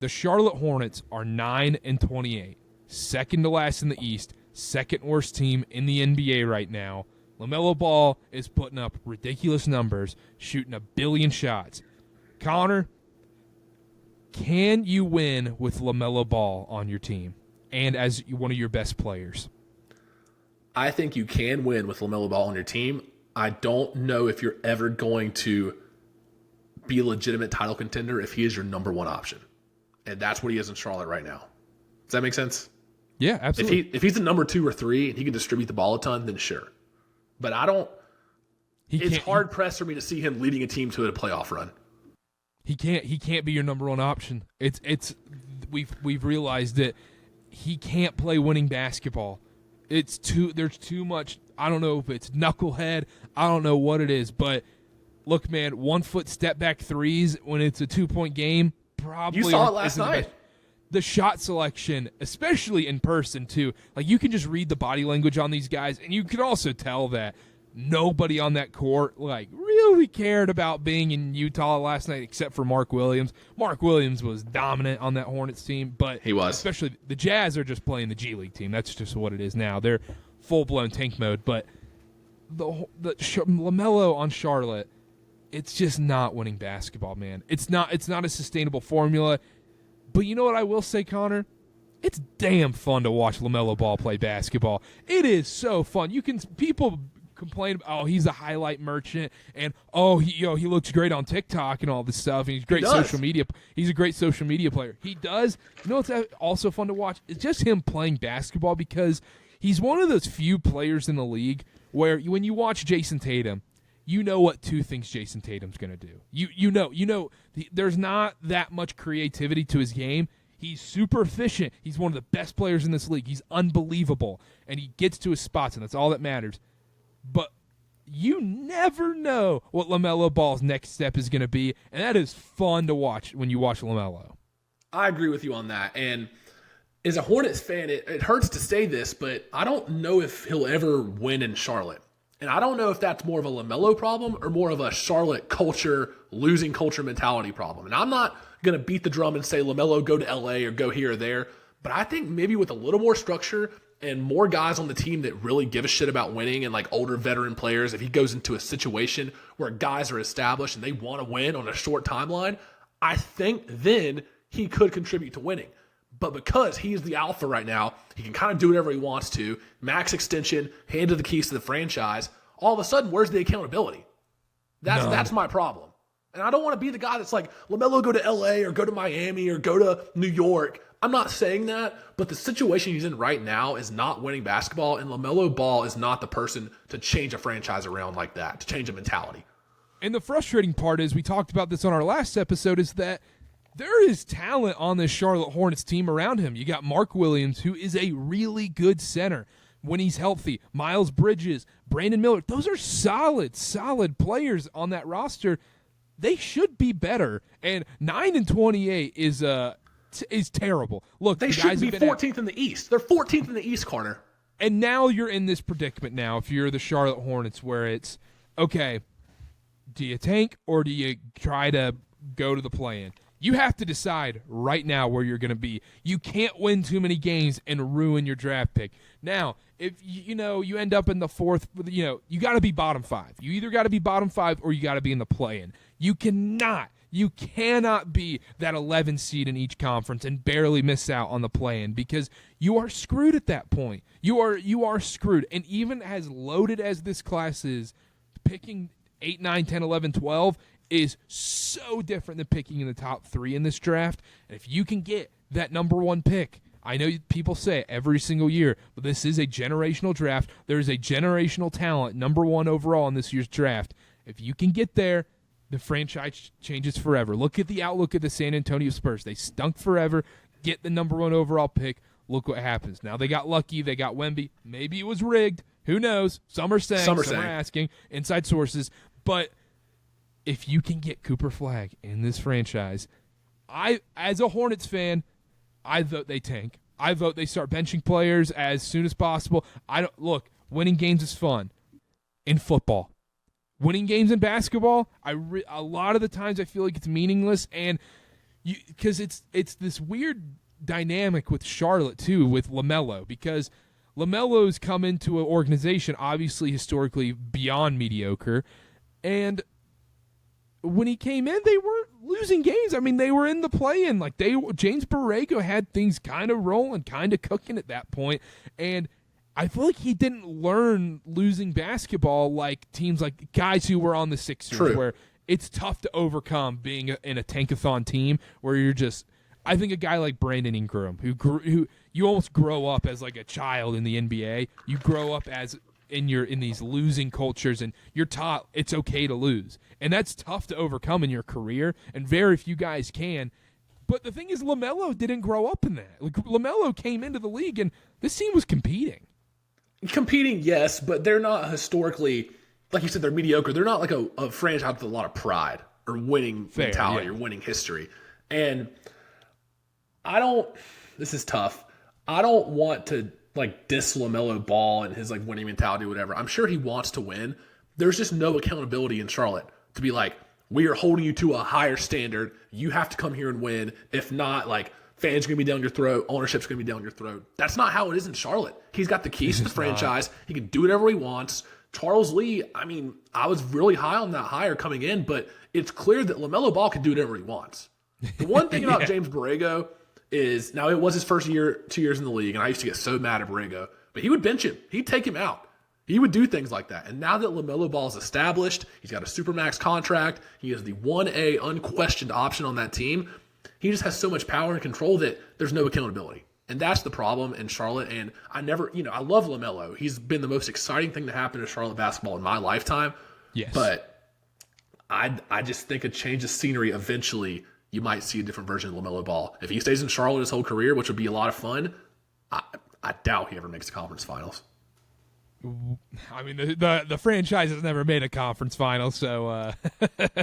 The Charlotte Hornets are 9-28, second to last in the East, second worst team in the NBA right now. LaMelo Ball is putting up ridiculous numbers, shooting 1 billion shots. Connor, can you win with LaMelo Ball on your team and as one of your best players? I think you can win with LaMelo Ball on your team. I don't know if you're ever going to be a legitimate title contender if he is your number one option. And that's what he is in Charlotte right now. Does that make sense? Yeah, absolutely. If he's a number 2 or 3 and he can distribute the ball a ton, then sure. But I don't. It's hard pressed for me to see him leading a team to a playoff run. He can't be your number one option. We've realized that he can't play winning basketball. There's too much. I don't know if it's knucklehead. I don't know what it is, but look, man, 1 foot step back threes when it's a 2-point game. Probably you saw it last night. The shot selection, especially in person too. Like, you can just read the body language on these guys, and you can also tell that nobody on that court really cared about being in Utah last night except for Mark Williams. Mark Williams was dominant on that Hornets team, but he was. Especially the Jazz are just playing the G League team. That's just what it is now. They're full-blown tank mode, but the LaMelo on Charlotte, it's just not winning basketball, man. It's not a sustainable formula. But you know what I will say, Connor? It's damn fun to watch LaMelo Ball play basketball. It is so fun. People complain about, he's a highlight merchant, and he looks great on TikTok and all this stuff, and he's great social media. He's a great social media player. He does. You know what's also fun to watch? It's just him playing basketball, because he's one of those few players in the league where when you watch Jason Tatum, you know what 2 things Jason Tatum's going to do. You know, there's not that much creativity to his game. He's super efficient. He's one of the best players in this league. He's unbelievable, and he gets to his spots, and that's all that matters. But you never know what LaMelo Ball's next step is going to be, and that is fun to watch when you watch LaMelo. I agree with you on that, and as a Hornets fan, it hurts to say this, but I don't know if he'll ever win in Charlotte. And I don't know if that's more of a LaMelo problem or more of a Charlotte culture, losing culture mentality problem. And I'm not going to beat the drum and say LaMelo go to LA or go here or there, but I think maybe with a little more structure and more guys on the team that really give a shit about winning, and like older veteran players, if he goes into a situation where guys are established and they want to win on a short timeline, I think then he could contribute to winning. But because he's the alpha right now, he can kind of do whatever he wants to, max extension, handed the keys to the franchise. All of a sudden, where's the accountability? That's my problem. And I don't want to be the guy that's like, LaMelo go to LA or go to Miami or go to New York. I'm not saying that, but the situation he's in right now is not winning basketball, and LaMelo Ball is not the person to change a franchise around like that, to change a mentality. And the frustrating part is, we talked about this on our last episode, is that there is talent on this Charlotte Hornets team around him. You got Mark Williams, who is a really good center when he's healthy. Miles Bridges, Brandon Miller, those are solid players on that roster. They should be better. And 9-28 is terrible. Look, they should be 14th in the East. They're 14th in the East, Karter. And now you're in this predicament now, if you're the Charlotte Hornets, where it's, okay, do you tank or do you try to go to the play-in? You have to decide right now where you're going to be. You can't win too many games and ruin your draft pick. Now, if you end up in the 4th, you got to be bottom 5. You either got to be bottom 5 or you got to be in the play-in. You cannot be that 11 seed in each conference and barely miss out on the play-in, because you are screwed at that point. You are screwed. And even as loaded as this class is, picking 8, 9, 10, 11, 12 is so different than picking in the top 3 in this draft. And if you can get that number 1 pick, I know people say it every single year, but this is a generational draft. There is a generational talent, number 1 overall in this year's draft. If you can get there, the franchise changes forever. Look at the outlook of the San Antonio Spurs. They stunk forever. Get the number 1 overall pick. Look what happens. Now they got lucky. They got Wemby. Maybe it was rigged. Who knows? Some are saying, some are asking. Inside sources. But if you can get Cooper Flagg in this franchise, as a Hornets fan, I vote they tank. I vote they start benching players as soon as possible. Look, winning games is fun in football. Winning games in basketball, a lot of the times I feel like it's meaningless, and because it's this weird dynamic with Charlotte too, with Lamelo, because LaMelo's come into an organization obviously historically beyond mediocre, and when he came in, they weren't losing games. I mean, they were in the play-in. Like James Borrego had things kind of rolling, kind of cooking at that point, and I feel like he didn't learn losing basketball like teams like guys who were on the Sixers, True. where it's tough to overcome being in a tankathon team where you're just. I think a guy like Brandon Ingram, who you almost grow up as like a child in the NBA. You grow up as in these losing cultures, and you're taught it's okay to lose, and that's tough to overcome in your career, and very few guys can. But the thing is, LaMelo didn't grow up in that. Like, LaMelo came into the league, and this team was competing. Competing, yes, but they're not historically, like you said, they're mediocre. They're not like a franchise with a lot of pride or winning mentality or winning history. And this is tough. I don't want to like diss LaMelo Ball and his like winning mentality or whatever. I'm sure he wants to win. There's just no accountability in Charlotte to be like, we are holding you to a higher standard. You have to come here and win. If not, like, fans are going to be down your throat. Ownership's going to be down your throat. That's not how it is in Charlotte. He's got the keys to the franchise. He can do whatever he wants. Charles Lee, I mean, I was really high on that hire coming in, but it's clear that LaMelo Ball can do whatever he wants. The one thing about James Borrego is, now it was his first 2 years in the league, and I used to get so mad at Borrego, but he would bench him. He'd take him out. He would do things like that. And now that LaMelo Ball is established, he's got a supermax contract, he is the 1A unquestioned option on that team, he just has so much power and control that there's no accountability. And that's the problem in Charlotte. And I love LaMelo. He's been the most exciting thing to happen to Charlotte basketball in my lifetime. Yes. But I just think a change of scenery, eventually you might see a different version of LaMelo Ball. If he stays in Charlotte his whole career, which would be a lot of fun, I doubt he ever makes the conference finals. I mean, the franchise has never made a conference final, so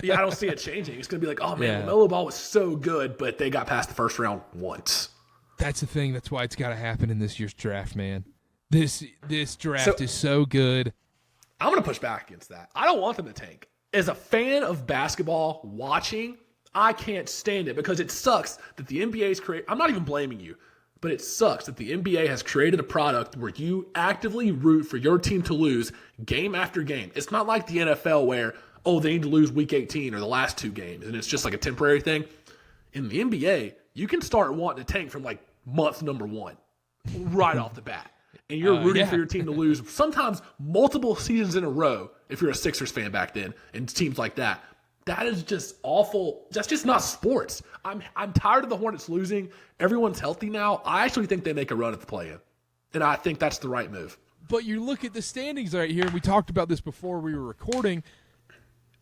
yeah, I don't see it changing. It's going to be like, oh man, LaMelo Ball was so good, but they got past the first round once. That's the thing. That's why it's got to happen in this year's draft, man. This draft is so good. I'm going to push back against that. I don't want them to tank. As a fan of basketball watching, I can't stand it because it sucks that the NBA's I'm not even blaming you. But it sucks that the NBA has created a product where you actively root for your team to lose game after game. It's not like the NFL where, they need to lose week 18 or the last 2 games, and it's just like a temporary thing. In the NBA, you can start wanting to tank from like month number 1 right off the bat. And you're rooting for your team to lose sometimes multiple seasons in a row if you're a Sixers fan back then and teams like that. That is just awful. That's just not sports. I'm tired of the Hornets losing. Everyone's healthy now. I actually think they make a run at the play-in, and I think that's the right move. But you look at the standings right here, and we talked about this before we were recording.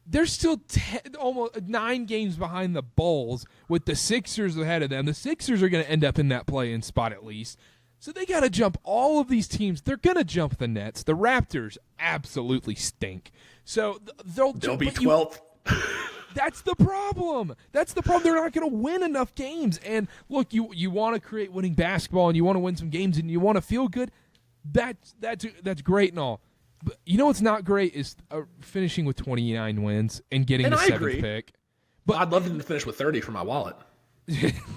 They're still almost 9 games behind the Bulls with the Sixers ahead of them. The Sixers are going to end up in that play-in spot at least. So they got to jump all of these teams. They're going to jump the Nets. The Raptors absolutely stink. So they'll be 12th. That's the problem. They're not going to win enough games. And look, you want to create winning basketball and you want to win some games and you want to feel good. That's great and all. But you know what's not great is finishing with 29 wins and getting the 7th pick. But I'd love them to finish with 30 for my wallet.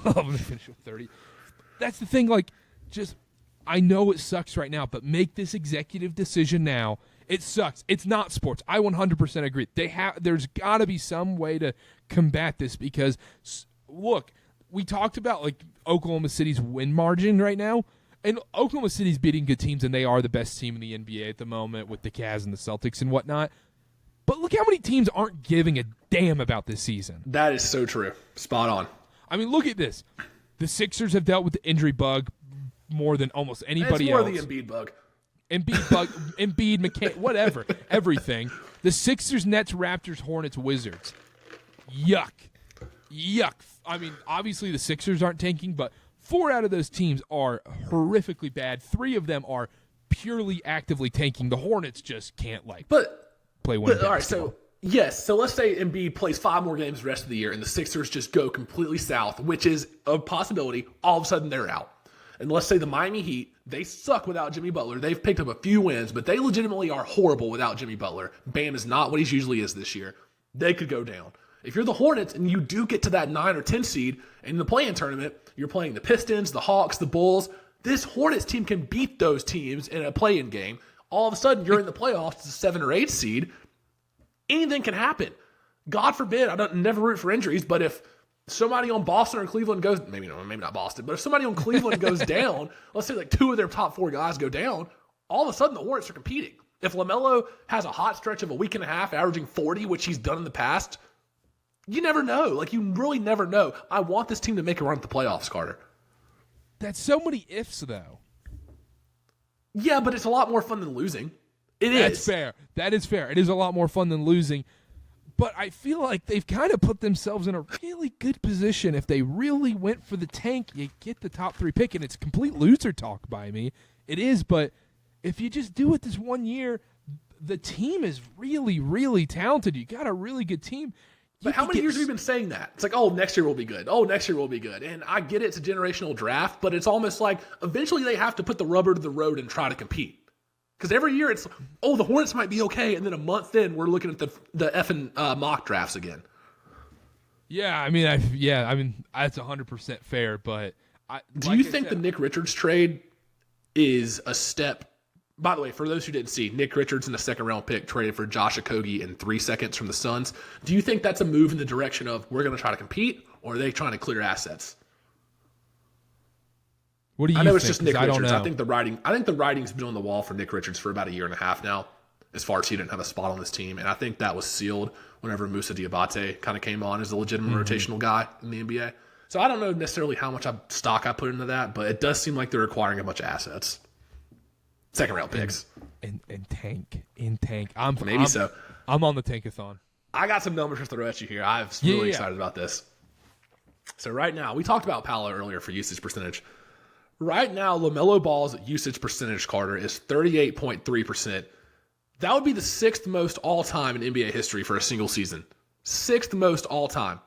Love them to finish with 30. That's the thing. Like, I know it sucks right now, but make this executive decision now. It sucks. It's not sports. I 100% agree. There's got to be some way to combat this because, look, we talked about like Oklahoma City's win margin right now, and Oklahoma City's beating good teams, and they are the best team in the NBA at the moment with the Cavs and the Celtics and whatnot. But look how many teams aren't giving a damn about this season. That is so true. Spot on. I mean, look at this. The Sixers have dealt with the injury bug more than almost anybody else. It's more the Embiid bug. Embiid, McCann, whatever, everything. The Sixers, Nets, Raptors, Hornets, Wizards. Yuck. I mean, obviously the Sixers aren't tanking, but 4 out of those teams are horrifically bad. 3 of them are purely actively tanking. The Hornets just can't play one. All right, so let's say Embiid plays 5 more games the rest of the year, and the Sixers just go completely south, which is a possibility. All of a sudden, they're out. And let's say the Miami Heat, they suck without Jimmy Butler. They've picked up a few wins, but they legitimately are horrible without Jimmy Butler. Bam is not what he usually is this year. They could go down. If you're the Hornets and you do get to that 9 or 10 seed in the play-in tournament, you're playing the Pistons, the Hawks, the Bulls. This Hornets team can beat those teams in a play-in game. All of a sudden, you're in the playoffs, it's a 7 or 8 seed. Anything can happen. God forbid, I don't never root for injuries, but if somebody on Boston or Cleveland goes, maybe not Boston, but if somebody on Cleveland goes down, let's say like 2 of their top 4 guys go down, all of a sudden the Hornets are competing. If LaMelo has a hot stretch of a week and a half, averaging 40, which he's done in the past, you never know. Like, you really never know. I want this team to make a run at the playoffs, Carter. That's so many ifs, though. Yeah, but it's a lot more fun than losing. That's fair. That is fair. It is a lot more fun than losing. But I feel like they've kind of put themselves in a really good position. If they really went for the tank, you get the top 3 pick, and it's complete loser talk by me. It is, but if you just do it this one year, the team is really, really talented. You got a really good team. But how many years have we been saying that? It's like, oh, next year will be good. Oh, next year will be good. And I get it's a generational draft, but it's almost like eventually they have to put the rubber to the road and try to compete. Because every year it's, oh, the Hornets might be okay, and then a month in, we're looking at the effing mock drafts again. Yeah, I mean, that's 100% fair, but do you think the Nick Richards trade is a step? By the way, for those who didn't see, Nick Richards in the 2nd-round pick traded for Josh Okogie in 3 seconds from the Suns. Do you think that's a move in the direction of we're going to try to compete, or are they trying to clear assets? What do you I know think? it's just Nick Richards. I think the writing's been on the wall for Nick Richards for about a year and a half now, as far as he didn't have a spot on this team. And I think that was sealed whenever Moussa Diabate kind of came on as a legitimate rotational guy in the NBA. So I don't know necessarily how much stock I put into that, but it does seem like they're acquiring a bunch of assets. 2nd-round picks. And tank. So. I'm on the tankathon. I got some numbers to throw at you here. I'm really excited about this. So right now, we talked about Paolo earlier for usage percentage. Right now, LaMelo Ball's usage percentage, Carter, is 38.3%. That would be the 6th most all-time in NBA history for a single season. 6th most all-time.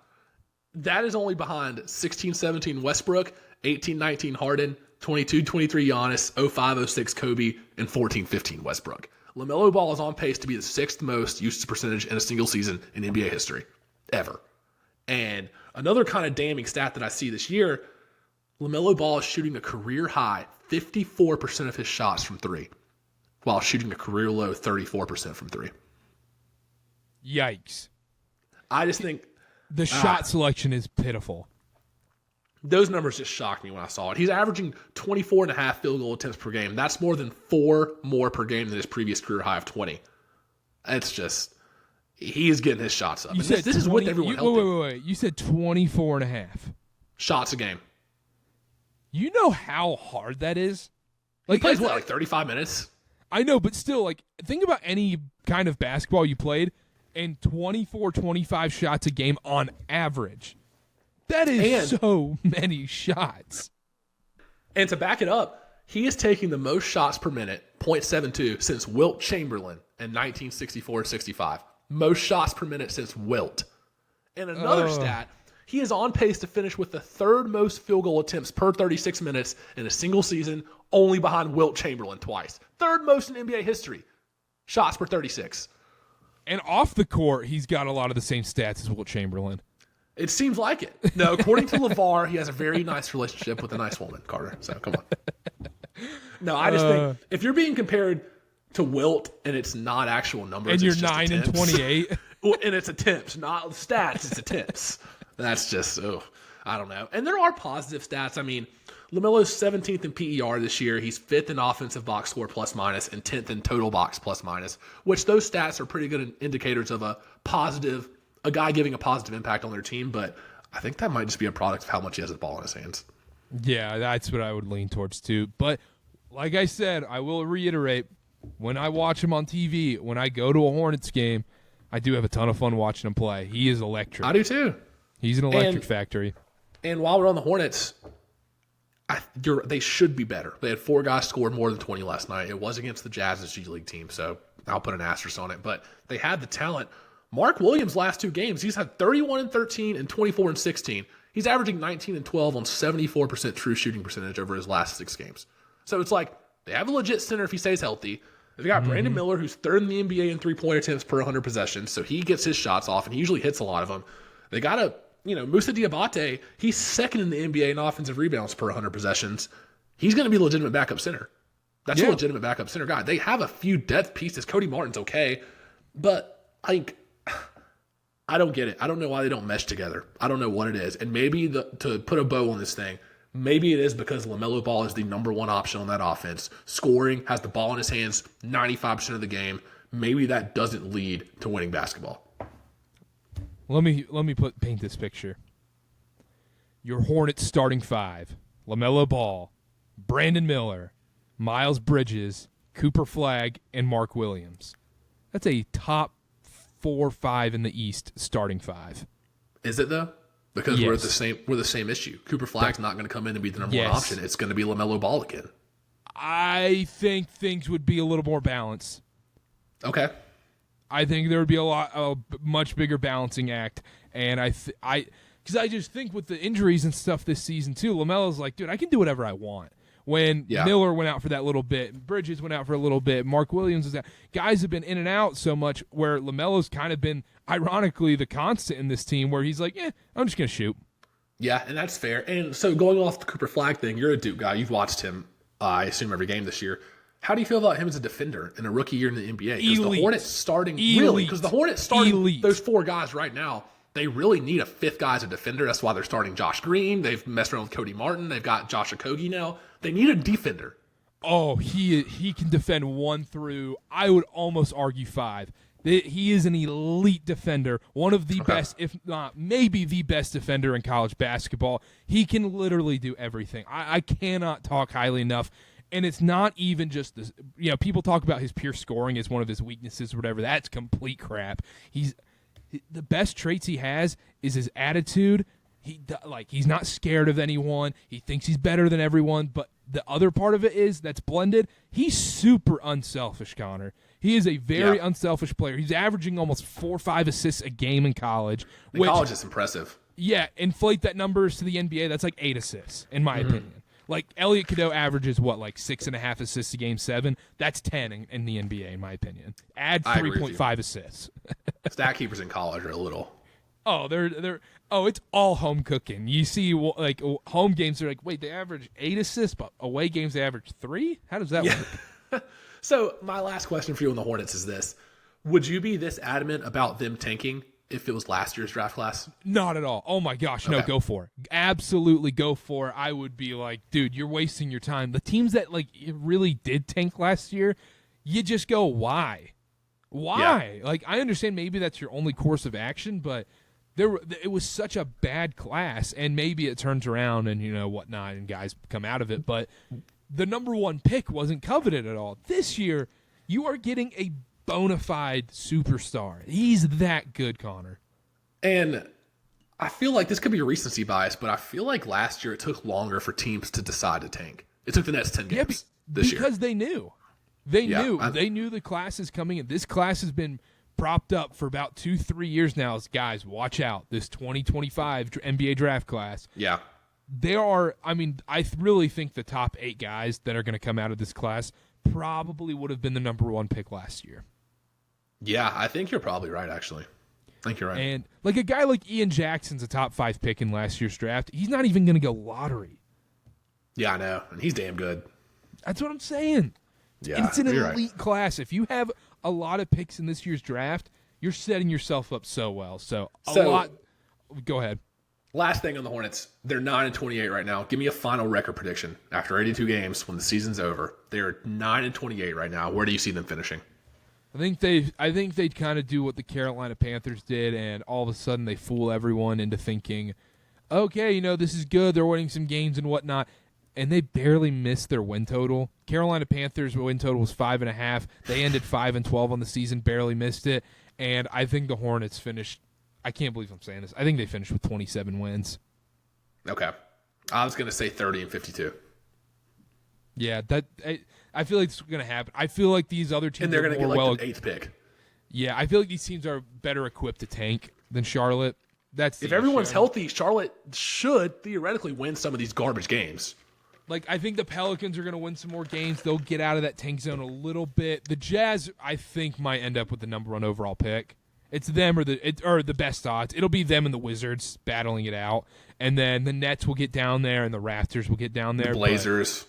That is only behind 16-17 Westbrook, 18-19 Harden, 22-23 Giannis, 05-06 Kobe, and 14-15 Westbrook. LaMelo Ball is on pace to be the 6th most usage percentage in a single season in NBA history, ever. And another kind of damning stat that I see this year, LaMelo Ball is shooting a career-high 54% of his shots from 3, while shooting a career-low 34% from 3. Yikes. I just think the shot selection is pitiful. Those numbers just shocked me when I saw it. He's averaging 24.5 field goal attempts per game. That's more than 4 more per game than his previous career high of 20. It's just, he is getting his shots up. You said this is with everyone helping. Wait. You said 24.5 shots a game. You know how hard that is? He plays what, like 35 minutes? I know, but still, like, think about any kind of basketball you played, and 24, 25 shots a game on average. That is so many shots. And to back it up, he is taking the most shots per minute, 0.72, since Wilt Chamberlain in 1964-65. Most shots per minute since Wilt. And another stat, he is on pace to finish with the 3rd most field goal attempts per 36 minutes in a single season, only behind Wilt Chamberlain twice. 3rd most in NBA history. Shots per 36. And off the court, he's got a lot of the same stats as Wilt Chamberlain. It seems like it. No, according to LeVar, he has a very nice relationship with a nice woman, Carter. So, come on. No, I just think if you're being compared to Wilt and it's not actual numbers, and you're it's just 9 attempts. and 28. And it's attempts, not stats, it's attempts. That's just, I don't know. And there are positive stats. I mean, LaMelo's 17th in PER this year. He's 5th in offensive box score plus minus and 10th in total box plus minus, which those stats are pretty good indicators of a guy giving a positive impact on their team. But I think that might just be a product of how much he has the ball in his hands. Yeah, that's what I would lean towards too. But like I said, I will reiterate, when I watch him on TV, when I go to a Hornets game, I do have a ton of fun watching him play. He is electric. I do too. He's an electric factory. And while we're on the Hornets, they should be better. They had 4 guys score more than 20 last night. It was against the Jazz's G League team, so I'll put an asterisk on it. But they had the talent. Mark Williams' last 2 games, he's had 31 and 13 and 24 and 16. He's averaging 19 and 12 on 74% true shooting percentage over his last 6 games. So it's like they have a legit center if he stays healthy. They've got Brandon Miller, who's third in the NBA in three-point attempts per 100 possessions, so he gets his shots off, and he usually hits a lot of them. They got Moussa Diabate, he's second in the NBA in offensive rebounds per 100 possessions. He's going to be a legitimate backup center. That's a legitimate backup center guy. They have a few depth pieces. Cody Martin's okay, but I don't get it. I don't know why they don't mesh together. I don't know what it is. And maybe to put a bow on this thing, maybe it is because Lamelo Ball is the number one option on that offense. Scoring, has the ball in his hands 95% of the game. Maybe that doesn't lead to winning basketball. Let me paint this picture. Your Hornets starting five: LaMelo Ball, Brandon Miller, Miles Bridges, Cooper Flagg, and Mark Williams. That's a top 4-5 in the East starting five. Is it though? Because we're the same issue. Cooper Flagg's not going to come in and be the number one option. It's going to be LaMelo Ball again. I think things would be a little more balanced. Okay. I think there would be a much bigger balancing act, and because I just think with the injuries and stuff this season too, LaMelo's like, dude, I can do whatever I want. When Miller went out for that little bit, Bridges went out for a little bit, Mark Williams is out. Guys have been in and out so much where LaMelo's kind of been, ironically, the constant in this team where he's like, I'm just going to shoot. Yeah, and that's fair. And so going off the Cooper Flagg thing, you're a Duke guy. You've watched him, I assume, every game this year. How do you feel about him as a defender in a rookie year in the NBA? Because the Hornets starting those four guys right now, they really need a fifth guy as a defender. That's why they're starting Josh Green. They've messed around with Cody Martin. They've got Josh Okogie now. They need a defender. Oh, he can defend 1 through, I would almost argue 5. He is an elite defender, one of the best, if not maybe the best defender in college basketball. He can literally do everything. I cannot talk highly enough. And it's not even just this. People talk about his pure scoring as one of his weaknesses or whatever. That's complete crap. The best traits he has is his attitude. He's not scared of anyone. He thinks he's better than everyone. But the other part of it is that's blended. He's super unselfish, Connor. He is a very unselfish player. He's averaging almost 4 or 5 assists a game in college. In college is impressive. Yeah, inflate that numbers to the NBA. That's like 8 assists, in my opinion. Like, Elliot Cadeau averages, 6.5 assists a game, 7? That's 10 in the NBA, in my opinion. Add 3.5 assists. Stat keepers in college are a little. Oh, it's all home cooking. You see, home games are like, wait, they average 8 assists, but away games they average 3? How does that work? So, my last question for you on the Hornets is this. Would you be this adamant about them tanking if it was last year's draft class? Not at all. Oh my gosh, no, go for it. Absolutely go for it. I would be like, dude, you're wasting your time. The teams that really did tank last year, you just go, why? Why? Yeah. I understand maybe that's your only course of action, but it was such a bad class, and maybe it turns around and whatnot, and guys come out of it, but the number one pick wasn't coveted at all. This year, you are getting a bona fide superstar. He's that good, Connor. And I feel like this could be a recency bias, but I feel like last year it took longer for teams to decide to tank. It took the next 10 games this year. Because they knew. They knew the class is coming in. This class has been propped up for about 2-3 years now. As guys, watch out. This 2025 NBA draft class. Yeah. I really think the top 8 guys that are going to come out of this class probably would have been the number 1 pick last year. Yeah, I think you're probably right, actually. I think you're right. And a guy like Ian Jackson's a top 5 pick in last year's draft. He's not even going to go lottery. Yeah, I know. And he's damn good. That's what I'm saying. Yeah, and it's an elite class. If you have a lot of picks in this year's draft, you're setting yourself up so well. So go ahead. Last thing on the Hornets, they're 9-28 right now. Give me a final record prediction after 82 games when the season's over. They're 9-28 right now. Where do you see them finishing? I think they'd kind of do what the Carolina Panthers did, and all of a sudden they fool everyone into thinking, okay, this is good. They're winning some games and whatnot, and they barely missed their win total. Carolina Panthers' win total was 5.5. They ended 5-12 on the season, barely missed it, and I think the Hornets finished. I can't believe I'm saying this. I think they finished with 27 wins. Okay, I was going to say 30-52. Yeah, I feel like it's going to happen. I feel like these other teams and they're going to get the 8th pick. Yeah, I feel like these teams are better equipped to tank than Charlotte. If everyone's healthy, Charlotte should theoretically win some of these garbage games. Like, I think the Pelicans are going to win some more games. They'll get out of that tank zone a little bit. The Jazz, I think, might end up with the number 1 overall pick. It's them or the best odds. It'll be them and the Wizards battling it out. And then the Nets will get down there and the Raptors will get down there. The Blazers.